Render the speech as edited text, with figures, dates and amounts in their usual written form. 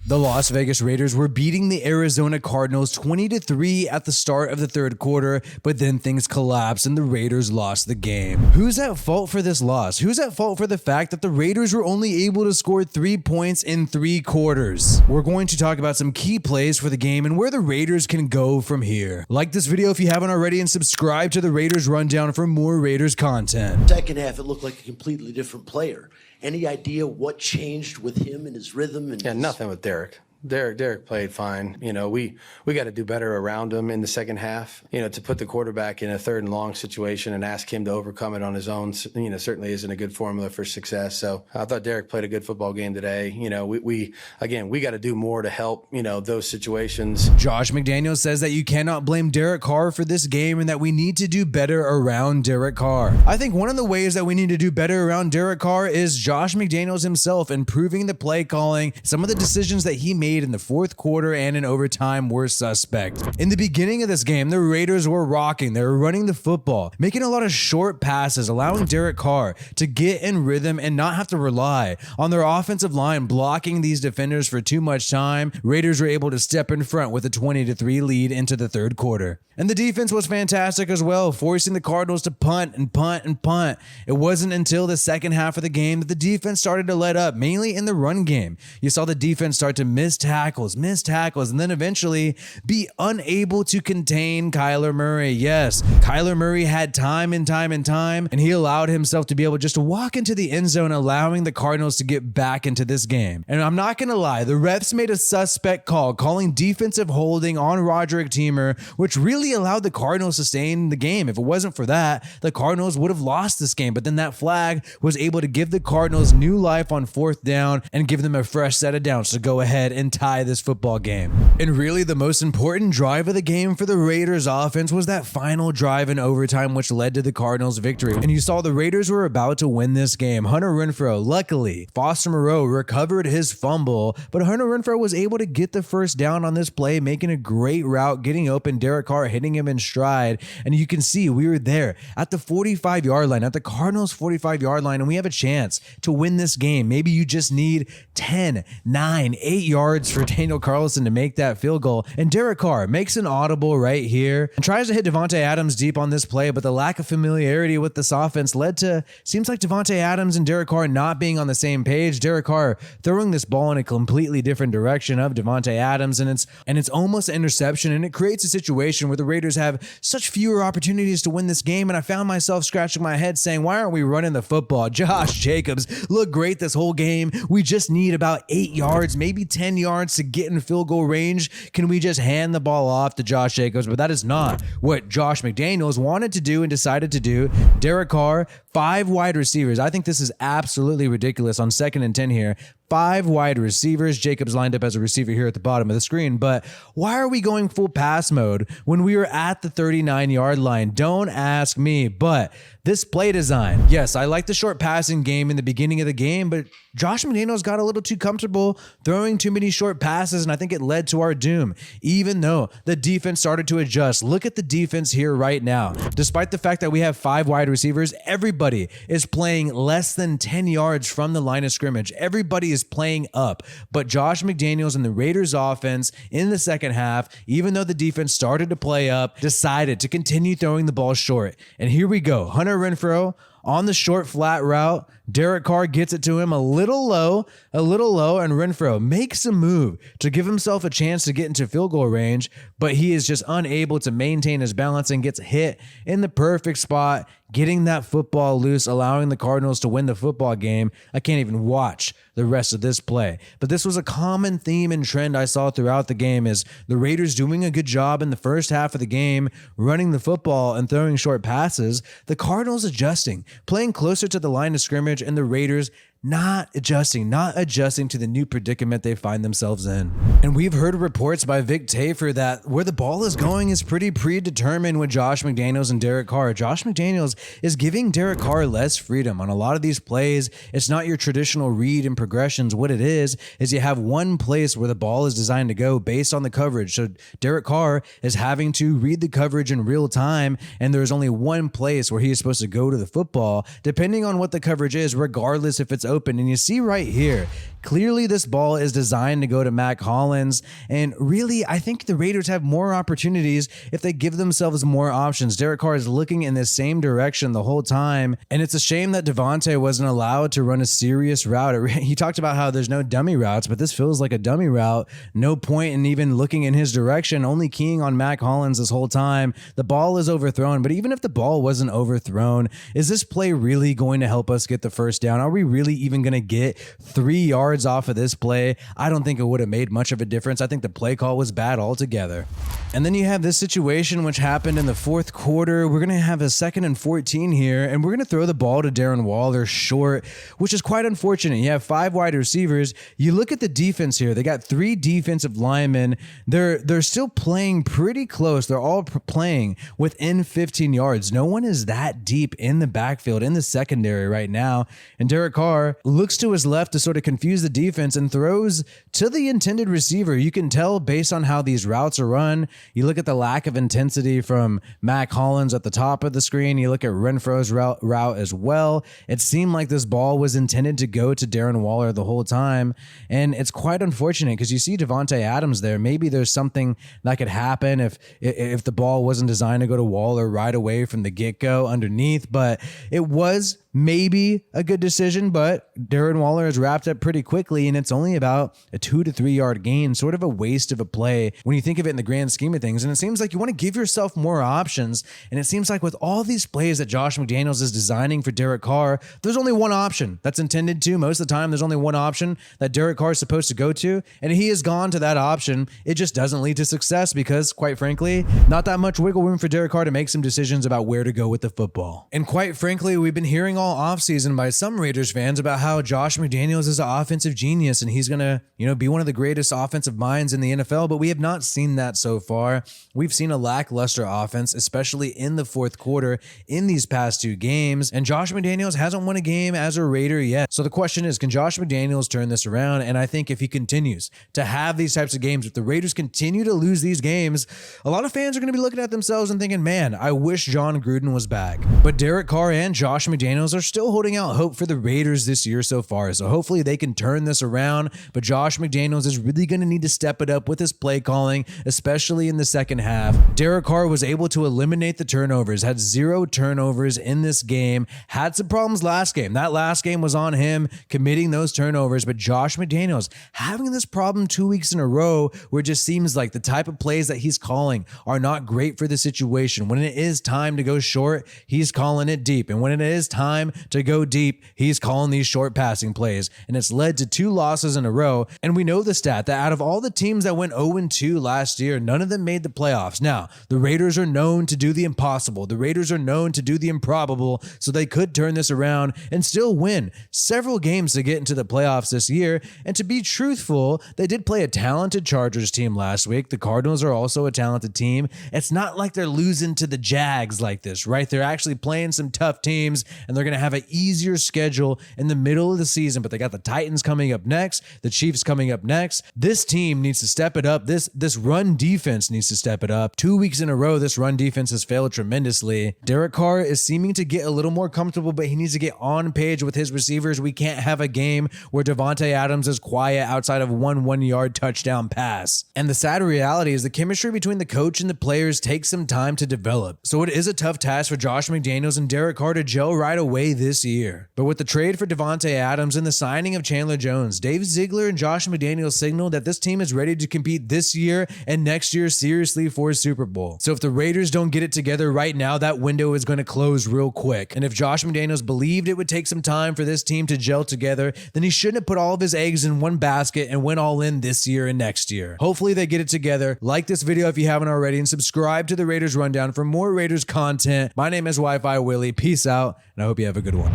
The Las Vegas Raiders were beating the Arizona Cardinals 20-3 at the start of the third quarter, but then things collapsed and the Raiders lost the game. Who's at fault for this loss? Who's at fault for the fact that the Raiders were only able to score 3 points in 3 quarters? We're going to talk about some key plays for the game and where the Raiders can go from here. Like this video if you haven't already and subscribe to the Raiders Rundown for more Raiders content. Second half, it looked like a completely different player. Any idea what changed with him and his rhythm? And nothing with Derek. Derek played fine. You know, we got to do better around him in the second half. You know, to put the quarterback in a 3rd and long situation and ask him to overcome it on his own, you know, certainly isn't a good formula for success. So I thought Derek played a good football game today. You know, we got to do more to help, you know, those situations. Josh McDaniels says that you cannot blame Derek Carr for this game and that we need to do better around Derek Carr. I think one of the ways that we need to do better around Derek Carr is Josh McDaniels himself improving the play calling. Some of the decisions that he made in the 4th quarter and in overtime were suspect. In the beginning of this game, the Raiders were rocking. They were running the football, making a lot of short passes, allowing Derek Carr to get in rhythm and not have to rely on their offensive line blocking these defenders for too much time. Raiders were able to step in front with a 20-3 lead into the 3rd quarter. And the defense was fantastic as well, forcing the Cardinals to punt and punt and punt. It wasn't until the second half of the game that the defense started to let up, mainly in the run game. You saw the defense start to miss tackles, and then eventually be unable to contain Kyler Murray. Yes, Kyler Murray had time, and he allowed himself to be able just to walk into the end zone, allowing the Cardinals to get back into this game. And I'm not going to lie, the refs made a suspect call, calling defensive holding on Roderick Teamer, which really allowed the Cardinals to stay in the game. If it wasn't for that, the Cardinals would have lost this game, but then that flag was able to give the Cardinals new life on 4th down and give them a fresh set of downs to go ahead and tie this football game. And really the most important drive of the game for the Raiders offense was that final drive in overtime, which led to the Cardinals victory. And you saw the Raiders were about to win this game. Hunter Renfrow, luckily, Foster Moreau recovered his fumble, but Hunter Renfrow was able to get the first down on this play, making a great route, getting open, Derek Carr hitting him in stride. And you can see we were there at the 45-yard line, at the Cardinals 45-yard line, and we have a chance to win this game. Maybe you just need 10, 9, 8 yards for Daniel Carlson to make that field goal. And Derek Carr makes an audible right here and tries to hit Davante Adams deep on this play, but the lack of familiarity with this offense led to, seems like Davante Adams and Derek Carr not being on the same page. Derek Carr throwing this ball in a completely different direction of Davante Adams, and it's almost an interception, and it creates a situation where the Raiders have such fewer opportunities to win this game. And I found myself scratching my head saying, why aren't we running the football? Josh Jacobs looked great this whole game. We just need about 8 yards, maybe 10 yards to get in field goal range. Can we just hand the ball off to Josh Jacobs? But that is not what Josh McDaniels wanted to do and decided to do. Derek Carr, 5 wide receivers. I think this is absolutely ridiculous on 2nd and 10 here. 5 wide receivers. Jacobs lined up as a receiver here at the bottom of the screen, but why are we going full pass mode when we were at the 39-yard line? Don't ask me, but this play design, yes, I like the short passing game in the beginning of the game, but Josh McDaniels got a little too comfortable throwing too many short passes, and I think it led to our doom, even though the defense started to adjust. Look at the defense here right now. Despite the fact that we have 5 wide receivers, everybody is playing less than 10 yards from the line of scrimmage. Everybody is playing up, but Josh McDaniels and the Raiders offense in the second half, even though the defense started to play up, decided to continue throwing the ball short. And here we go. Hunter Renfrow on the short flat route. Derek Carr gets it to him a little low, and Renfrow makes a move to give himself a chance to get into field goal range, but he is just unable to maintain his balance and gets hit in the perfect spot, getting that football loose, allowing the Cardinals to win the football game. I can't even watch the rest of this play. But this was a common theme and trend I saw throughout the game, is the Raiders doing a good job in the first half of the game, running the football and throwing short passes. The Cardinals adjusting, playing closer to the line of scrimmage, and the Raiders not adjusting to the new predicament they find themselves in. And we've heard reports by Vic Tafur that where the ball is going is pretty predetermined with Josh McDaniels and Derek Carr. Josh McDaniels is giving Derek Carr less freedom on a lot of these plays. It's not your traditional read and progressions. What it is you have one place where the ball is designed to go based on the coverage. So Derek Carr is having to read the coverage in real time, and there's only one place where he is supposed to go to the football, depending on what the coverage is, regardless if it's open. And you see right here, clearly this ball is designed to go to Mac Hollins. And really, I think the Raiders have more opportunities if they give themselves more options. Derek Carr is looking in the same direction the whole time. And it's a shame that Davante wasn't allowed to run a serious route. He talked about how there's no dummy routes, but this feels like a dummy route. No point in even looking in his direction, only keying on Mac Hollins this whole time. The ball is overthrown, but even if the ball wasn't overthrown, is this play really going to help us get the first down? Are we really even going to get 3 yards off of this play? I don't think it would have made much of a difference. I think the play call was bad altogether. And then you have this situation which happened in the fourth quarter. We're going to have a 2nd and 14 here, and we're going to throw the ball to Darren Waller short, which is quite unfortunate. You have 5 wide receivers. You look at the defense here. They got 3 defensive linemen. They're still playing pretty close. They're all playing within 15 yards. No one is that deep in the backfield, in the secondary right now. And Derek Carr looks to his left to sort of confuse the defense and throws to the intended receiver. You can tell based on how these routes are run. You look at the lack of intensity from Mac Hollins at the top of the screen. You look at Renfro's route as well. It seemed like this ball was intended to go to Darren Waller the whole time. And it's quite unfortunate because you see Davante Adams there. Maybe there's something that could happen if the ball wasn't designed to go to Waller right away from the get-go underneath. But it was maybe a good decision, but Darren Waller is wrapped up pretty quickly, and it's only about a 2 to 3 yard gain, sort of a waste of a play when you think of it in the grand scheme of things. And it seems like you want to give yourself more options, and it seems like with all these plays that Josh McDaniels is designing for Derek Carr, there's only one option that's intended to. Most of the time, there's only one option that Derek Carr is supposed to go to, and he has gone to that option. It just doesn't lead to success because, quite frankly, not that much wiggle room for Derek Carr to make some decisions about where to go with the football. And quite frankly, we've been hearing all offseason by some Raiders fans about how Josh McDaniels is an offensive genius and he's going to, be one of the greatest offensive minds in the NFL, but we have not seen that so far. We've seen a lackluster offense, especially in the fourth quarter in these past 2 games, and Josh McDaniels hasn't won a game as a Raider yet. So the question is, can Josh McDaniels turn this around? And I think if he continues to have these types of games, if the Raiders continue to lose these games, a lot of fans are going to be looking at themselves and thinking, man, I wish John Gruden was back. But Derek Carr and Josh McDaniels are still holding out hope for the Raiders this year so far. So hopefully they can turn this around. But Josh McDaniels is really going to need to step it up with his play calling, especially in the second half. Derek Carr was able to eliminate the turnovers, had 0 turnovers in this game, had some problems last game. That last game was on him committing those turnovers. But Josh McDaniels having this problem 2 weeks in a row where it just seems like the type of plays that he's calling are not great for the situation. When it is time to go short, he's calling it deep. And when it is time to go deep, he's calling these short passing plays. And it's led to 2 losses in a row. And we know the stat that out of all the teams that went 0-2 last year, none of them made the playoffs. Now, the Raiders are known to do the impossible. The Raiders are known to do the improbable, so they could turn this around and still win several games to get into the playoffs this year. And to be truthful, they did play a talented Chargers team last week. The Cardinals are also a talented team. It's not like they're losing to the Jags like this, right? They're actually playing some tough teams, and they're going to have an easier schedule in the middle of the season, but they got the Titans coming up next, the Chiefs coming up next. This team needs to step it up. This run defense needs to step it up. 2 weeks in a row, this run defense has failed tremendously. Derek Carr is seeming to get a little more comfortable, but he needs to get on page with his receivers. We can't have a game where Davante Adams is quiet outside of one 1-yard touchdown pass. And the sad reality is the chemistry between the coach and the players takes some time to develop. So it is a tough task for Josh McDaniels and Derek Carr to gel right away this year. But with the trade for Davante Adams and the signing of Chandler Jones, Dave Ziegler and Josh McDaniels signaled that this team is ready to compete this year and next year seriously for a Super Bowl. So if the Raiders don't get it together right now, that window is going to close real quick. And if Josh McDaniels believed it would take some time for this team to gel together, then he shouldn't have put all of his eggs in one basket and went all in this year and next year. Hopefully they get it together. Like this video if you haven't already, and subscribe to the Raiders Rundown for more Raiders content. My name is WiFiWillie. Peace out, and I hope you have a good one.